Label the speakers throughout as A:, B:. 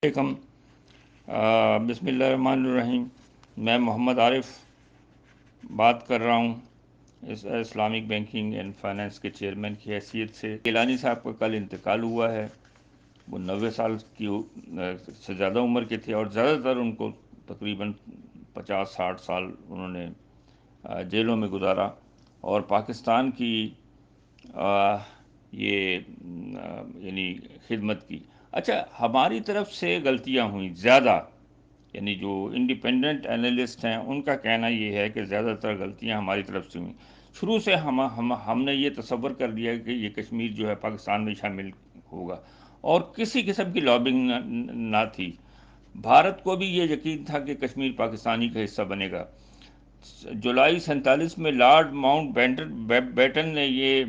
A: علیکم۔ بسم اللہ الرحمن الرحیم۔ میں محمد عارف بات کر رہا ہوں اسلامک بینکنگ اینڈ فائنانس کے چیئرمین کی حیثیت سے۔ گیلانی صاحب کا کل انتقال ہوا ہے۔ وہ 90 سال کی سے زیادہ عمر کے تھے، اور زیادہ تر ان کو تقریباً 50-60 سال انہوں نے جیلوں میں گزارا، اور پاکستان کی یہ یعنی خدمت کی۔ اچھا، ہماری طرف سے غلطیاں ہوئیں زیادہ، یعنی جو انڈیپینڈنٹ انالسٹ ہیں ان کا کہنا یہ ہے کہ زیادہ تر غلطیاں ہماری طرف سے ہوئیں۔ شروع سے ہم نے یہ تصور کر لیا کہ یہ کشمیر جو ہے پاکستان میں شامل ہوگا، اور کسی قسم کی لابنگ نہ تھی۔ بھارت کو بھی یہ یقین تھا کہ کشمیر پاکستانی کا حصہ بنے گا۔ جولائی 47 میں لارڈ ماؤنٹ بیٹن نے یہ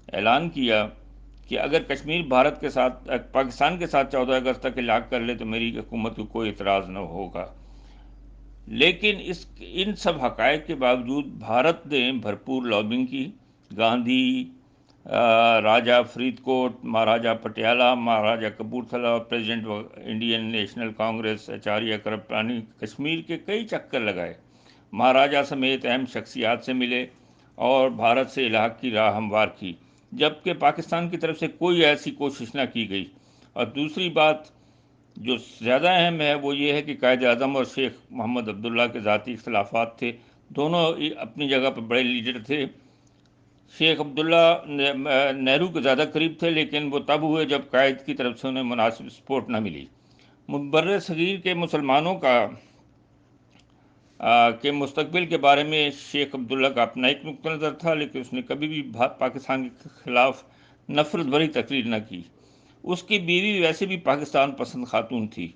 A: اعلان کیا کہ اگر کشمیر بھارت کے ساتھ پاکستان کے ساتھ 14 اگست تک علاقہ کر لے تو میری حکومت کو کوئی اعتراض نہ ہوگا۔ لیکن ان سب حقائق کے باوجود بھارت نے بھرپور لابنگ کی۔ Gandhi, Raja Faridkot, Maharaja Patiala, Maharaja Kapurthala, president Indian National Congress Acharya Kripalani Kashmir کے کئی چکر لگائے، مہاراجہ سمیت اہم شخصیات سے ملے اور بھارت سے الحاق کی راہ ہموار کی، جبکہ پاکستان کی طرف سے کوئی ایسی کوشش نہ کی گئی۔ اور دوسری بات جو زیادہ اہم ہے وہ یہ ہے کہ قائد اعظم اور شیخ محمد عبداللہ کے ذاتی اختلافات تھے۔ دونوں اپنی جگہ پر بڑے لیڈر تھے۔ شیخ عبداللہ نہرو کے زیادہ قریب تھے، لیکن وہ تب ہوئے جب قائد کی طرف سے انہیں مناسب سپورٹ نہ ملی۔ بر صغیر کے مسلمانوں کے مستقبل کے بارے میں شیخ عبداللہ کا اپنا ایک نقطہ نظر تھا، لیکن اس نے کبھی بھی پاکستان کے خلاف نفرت بھری تقریر نہ کی۔ اس کی بیوی ویسے بھی پاکستان پسند خاتون تھی۔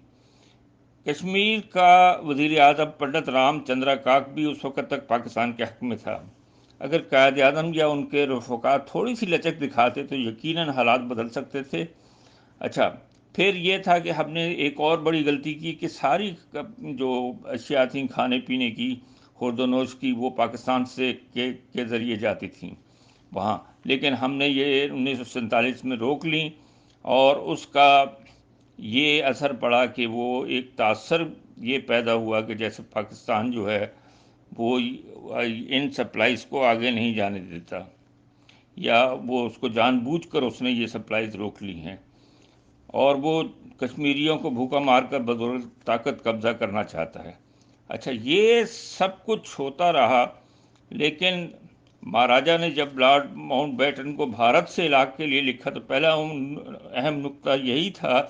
A: کشمیر کا وزیر اعظم پنڈت رام چندرا کاک بھی اس وقت تک پاکستان کے حق میں تھا۔ اگر قائد اعظم یا ان کے رفقا تھوڑی سی لچک دکھاتے تو یقیناً حالات بدل سکتے تھے۔ اچھا، پھر یہ تھا کہ ہم نے ایک اور بڑی غلطی کی کہ ساری جو اشیاء تھیں کھانے پینے کی، خورد و نوش کی، وہ پاکستان سے کے ذریعے جاتی تھیں وہاں، لیکن ہم نے یہ 1947 میں روک لیں، اور اس کا یہ اثر پڑا کہ وہ ایک تاثر یہ پیدا ہوا کہ جیسے پاکستان جو ہے وہ ان سپلائز کو آگے نہیں جانے دیتا، یا وہ اس کو جان بوجھ کر اس نے یہ سپلائز روک لی ہیں، اور وہ کشمیریوں کو بھوکا مار کر بدولت طاقت قبضہ کرنا چاہتا ہے۔ اچھا، یہ سب کچھ ہوتا رہا، لیکن مہاراجہ نے جب لارڈ ماؤنٹ بیٹن کو بھارت سے علاقے کے لیے لکھا تو پہلا اہم نقطہ یہی تھا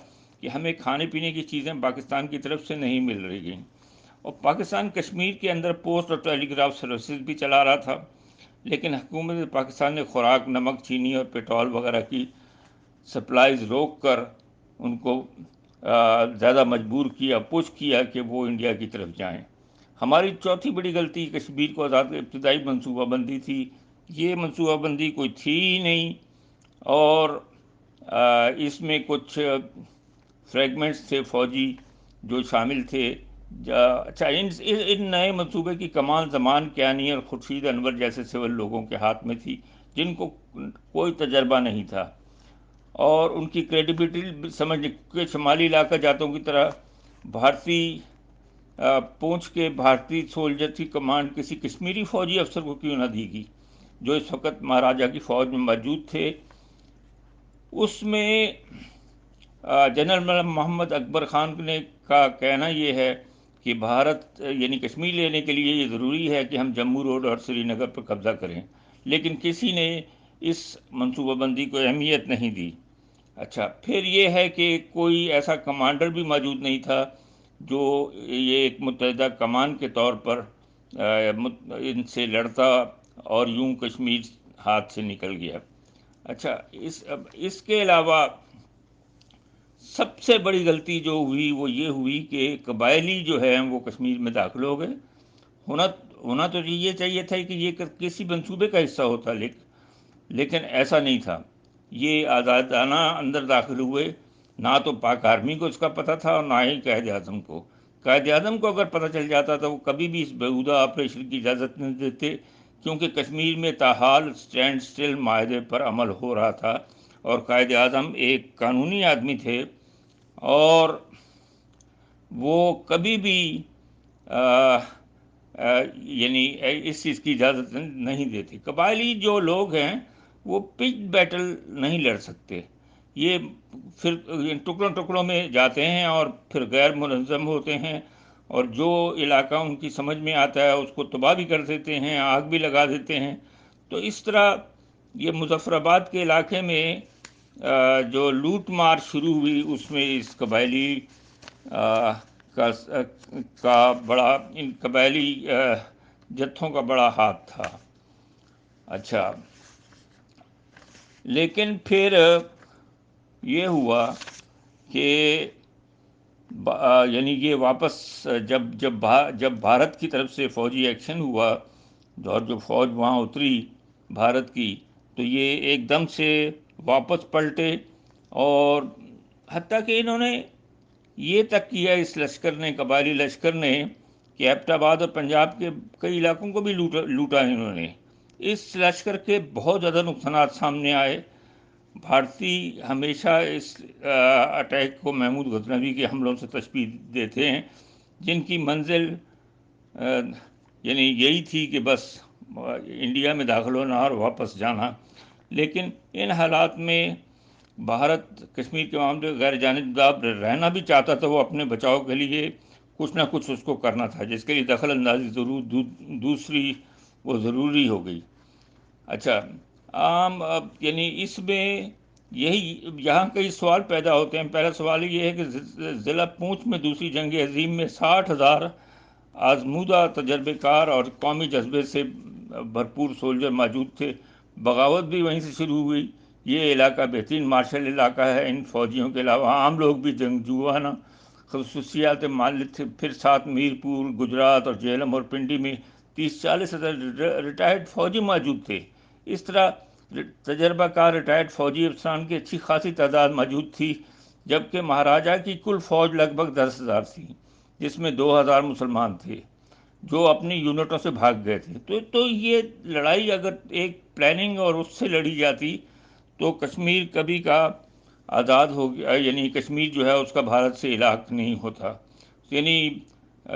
A: کہ ہمیں کھانے پینے کی چیزیں پاکستان کی طرف سے نہیں مل رہی گئیں، اور پاکستان کشمیر کے اندر پوسٹ اور ٹیلی گراف سروسز بھی چلا رہا تھا، لیکن حکومت پاکستان نے خوراک، نمک، چینی اور پیٹرول وغیرہ کی سپلائز روک کر ان کو زیادہ مجبور کیا، پش کیا کہ وہ انڈیا کی طرف جائیں۔ ہماری چوتھی بڑی غلطی کشمیر کو آزاد ابتدائی منصوبہ بندی تھی۔ یہ منصوبہ بندی کوئی تھی ہی نہیں، اور اس میں کچھ فریگمنٹس تھے فوجی جو شامل تھے۔ اچھا، ان نئے منصوبے کی کمان زمان کیانی اور خورشید انور جیسے سول لوگوں کے ہاتھ میں تھی جن کو کوئی تجربہ نہیں تھا، اور ان کی کریڈیبلٹی سمجھنے کے شمالی علاقہ جاتوں کی طرح بھارتی پونچھ کے بھارتی سولجر کی کمانڈ کسی کشمیری فوجی افسر کو کیوں نہ دی گئی جو اس وقت مہاراجہ کی فوج میں موجود تھے۔ اس میں جنرل محمد اکبر خان کا کہنا یہ ہے کہ بھارت یعنی کشمیر لینے کے لیے یہ ضروری ہے کہ ہم جموں روڈ اور سری نگر پر قبضہ کریں، لیکن کسی نے اس منصوبہ بندی کو اہمیت نہیں دی۔ اچھا، پھر یہ ہے کہ کوئی ایسا کمانڈر بھی موجود نہیں تھا جو یہ ایک متحدہ کمان کے طور پر ان سے لڑتا، اور یوں کشمیر ہاتھ سے نکل گیا۔ اچھا، اس کے علاوہ سب سے بڑی غلطی جو ہوئی وہ یہ ہوئی کہ قبائلی جو ہیں وہ کشمیر میں داخل ہو گئے۔ ہونا تو یہ چاہیے تھا کہ یہ کسی منصوبے کا حصہ ہوتا، لیکن ایسا نہیں تھا۔ یہ آزادانہ اندر داخل ہوئے، نہ تو پاک آرمی کو اس کا پتہ تھا اور نہ ہی قائد اعظم کو۔ قائد اعظم کو اگر پتہ چل جاتا تو وہ کبھی بھی اس بیہودہ آپریشن کی اجازت نہیں دیتے، کیونکہ کشمیر میں تاحال اسٹینڈ سٹل معاہدے پر عمل ہو رہا تھا، اور قائد اعظم ایک قانونی آدمی تھے، اور وہ کبھی بھی یعنی اس چیز کی اجازت نہیں دیتے. قبائلی جو لوگ ہیں وہ پچ بیٹل نہیں لڑ سکتے. یہ پھر ٹکڑوں ٹکڑوں میں جاتے ہیں اور پھر غیر منظم ہوتے ہیں، اور جو علاقہ ان کی سمجھ میں آتا ہے اس کو تباہ بھی کر دیتے ہیں، آگ بھی لگا دیتے ہیں. تو اس طرح یہ مظفر آباد کے علاقے میں جو لوٹ مار شروع ہوئی، اس میں اس قبائلی کا بڑا، ان قبائلی جتھوں کا بڑا ہاتھ تھا. اچھا، لیکن پھر یہ ہوا کہ یعنی یہ واپس جب بھارت کی طرف سے فوجی ایکشن ہوا اور جو فوج وہاں اتری بھارت کی، تو یہ ایک دم سے واپس پلٹے، اور حتیٰ کہ انہوں نے یہ تک کیا اس لشکر نے، قبائلی لشکر نے، کہ ایبٹ آباد اور پنجاب کے کئی علاقوں کو بھی لوٹا انہوں نے. اس لشکر کے بہت زیادہ نقصانات سامنے آئے. بھارتی ہمیشہ اس اٹیک کو محمود غزنوی کے حملوں سے تشبیہ دیتے ہیں، جن کی منزل یعنی یہی تھی کہ بس انڈیا میں داخل ہونا اور واپس جانا. لیکن ان حالات میں بھارت کشمیر کے معاملے غیر جانبدار رہنا بھی چاہتا تھا. وہ اپنے بچاؤ کے لیے کچھ نہ کچھ اس کو کرنا تھا، جس کے لیے دخل اندازی دوسری وہ ضروری ہو گئی. اچھا، یعنی اس میں یہاں کئی سوال پیدا ہوتے ہیں. پہلا سوال یہ ہے کہ ضلع پونچھ میں دوسری جنگ عظیم میں 60,000 آزمودہ تجربے کار اور قومی جذبے سے بھرپور سولجر موجود تھے. بغاوت بھی وہیں سے شروع ہوئی. یہ علاقہ بہترین مارشل علاقہ ہے. ان فوجیوں کے علاوہ عام لوگ بھی جنگجوانہ خصوصیات مالک تھے. پھر ساتھ میرپور، گجرات اور جہلم اور پنڈی میں 30-40 ریٹائرڈ فوجی موجود تھے. اس طرح تجربہ کار ریٹائرڈ فوجی افسران کی اچھی خاصی تعداد موجود تھی، جبکہ مہاراجہ کی کل فوج لگ بھگ 10,000 تھی، جس میں 2,000 مسلمان تھے جو اپنی یونٹوں سے بھاگ گئے تھے. تو یہ لڑائی اگر ایک پلاننگ اور اس سے لڑی جاتی تو کشمیر کبھی کا آزاد ہو گیا، یعنی کشمیر جو ہے اس کا بھارت سے الحاق نہیں ہوتا. یعنی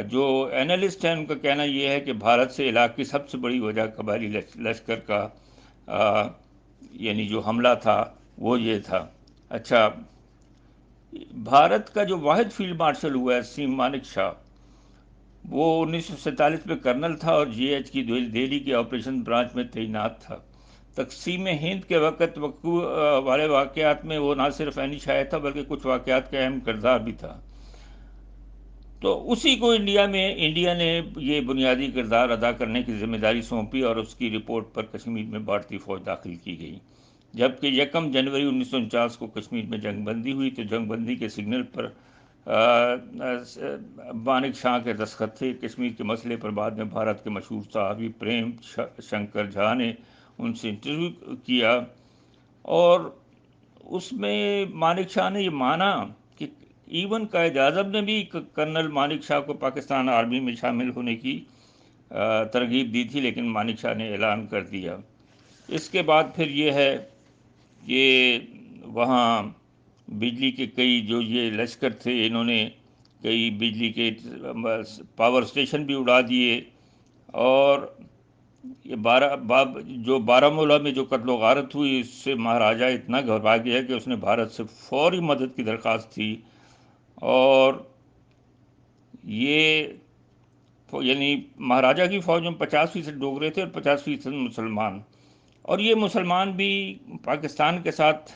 A: جو اینالسٹ ہیں ان کا کہنا یہ ہے کہ بھارت سے الحاق کی سب سے بڑی وجہ قبائلی لشکر کا یعنی جو حملہ تھا وہ یہ تھا. اچھا، بھارت کا جو واحد فیلڈ مارشل ہوا ہے سیم مانک شاہ، وہ 1947 میں کرنل تھا اور جی ایچ کی دہلی کے آپریشن برانچ میں تعینات تھا. تقسیم ہند کے وقت وقوع والے واقعات میں وہ نہ صرف عینی شاہد تھا بلکہ کچھ واقعات کا اہم کردار بھی تھا. تو اسی کو انڈیا نے یہ بنیادی کردار ادا کرنے کی ذمہ داری سونپی اور اس کی رپورٹ پر کشمیر میں بھارتی فوج داخل کی گئی. جبکہ 1 جنوری 1949 کو کشمیر میں جنگ بندی ہوئی تو جنگ بندی کے سگنل پر مانک شاہ کے دستخط تھے. کشمیر کے مسئلے پر بعد میں بھارت کے مشہور صحافی پریم شنکر جھا نے ان سے انٹرویو کیا، اور اس میں مانک شاہ نے یہ مانا کہ ایون قائد اعظم نے بھی کرنل مانک شاہ کو پاکستان آرمی میں شامل ہونے کی ترغیب دی تھی، لیکن مانک شاہ نے اعلان کر دیا. اس کے بعد پھر یہ ہے کہ وہاں بجلی کے کئی جو یہ لشکر تھے انہوں نے کئی بجلی کے پاور اسٹیشن بھی اڑا دیے، اور یہ بارہمولہ میں جو قتل و غارت ہوئی اس سے مہاراجہ اتنا گھبرا گیا کہ اس نے بھارت سے فوری مدد کی درخواست کی. اور یہ یعنی مہاراجہ کی فوج میں 50% ڈوگرے تھے اور 50% مسلمان، اور یہ مسلمان بھی پاکستان کے ساتھ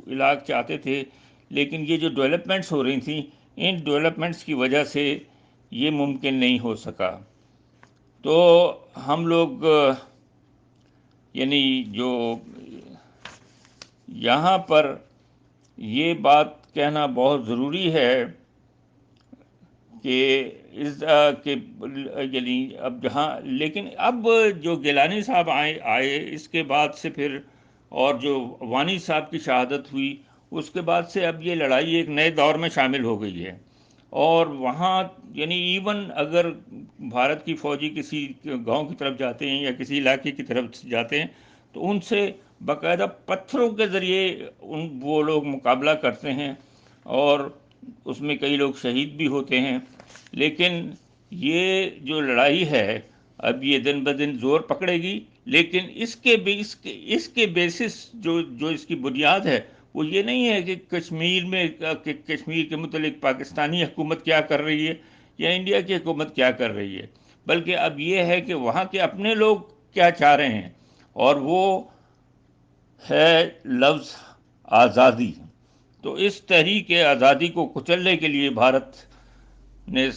A: علاج چاہتے تھے. لیکن یہ جو ڈیولپمنٹس ہو رہی تھیں، ان ڈیولپمنٹس کی وجہ سے یہ ممکن نہیں ہو سکا. تو ہم لوگ یعنی جو یہاں پر یہ بات کہنا بہت ضروری ہے کہ یعنی اب جہاں، لیکن اب جو گیلانی صاحب آئے اس کے بعد سے پھر، اور جو وانی صاحب کی شہادت ہوئی اس کے بعد سے اب یہ لڑائی ایک نئے دور میں شامل ہو گئی ہے. اور وہاں یعنی ایون اگر بھارت کی فوجی کسی گاؤں کی طرف جاتے ہیں یا کسی علاقے کی طرف جاتے ہیں تو ان سے باقاعدہ پتھروں کے ذریعے وہ لوگ مقابلہ کرتے ہیں، اور اس میں کئی لوگ شہید بھی ہوتے ہیں، لیکن یہ جو لڑائی ہے اب یہ دن بدن زور پکڑے گی، لیکن اس کے بیسس جو اس کی بنیاد ہے وہ یہ نہیں ہے کہ کشمیر کے متعلق پاکستانی حکومت کیا کر رہی ہے یا انڈیا کی حکومت کیا کر رہی ہے، بلکہ اب یہ ہے کہ وہاں کے اپنے لوگ کیا چاہ رہے ہیں، اور وہ ہے لفظ آزادی۔ تو اس تحریک آزادی کو کچلنے کے لیے بھارت نے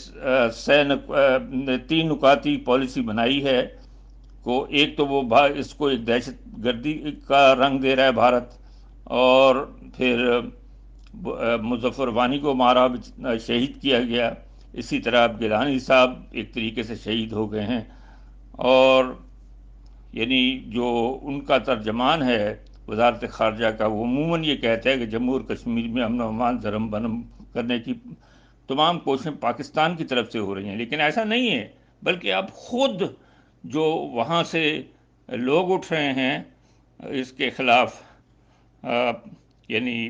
A: تین نکاتی پالیسی بنائی ہے۔ ایک تو وہ اس کو ایک دہشت گردی کا رنگ دے رہا ہے بھارت، اور پھر مظفر وانی کو مارا، شہید کیا گیا، اسی طرح اب گیلانی صاحب ایک طریقے سے شہید ہو گئے ہیں، اور یعنی جو ان کا ترجمان ہے وزارت خارجہ کا، وہ عموماً یہ کہتا ہے کہ جموں اور کشمیر میں امن و امان زرم بنم کرنے کی تمام کوششیں پاکستان کی طرف سے ہو رہی ہیں، لیکن ایسا نہیں ہے، بلکہ اب خود جو وہاں سے لوگ اٹھ رہے ہیں اس کے خلاف، یعنی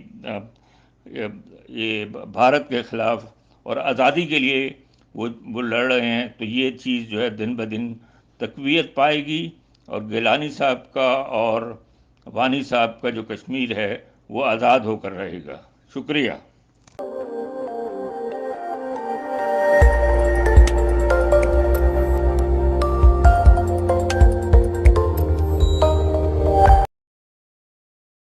A: یہ بھارت کے خلاف اور آزادی کے لیے وہ لڑ رہے ہیں، تو یہ چیز جو ہے دن بدن تقویت پائے گی، اور گیلانی صاحب کا اور وانی صاحب کا جو کشمیر ہے وہ آزاد ہو کر رہے گا۔ شکریہ۔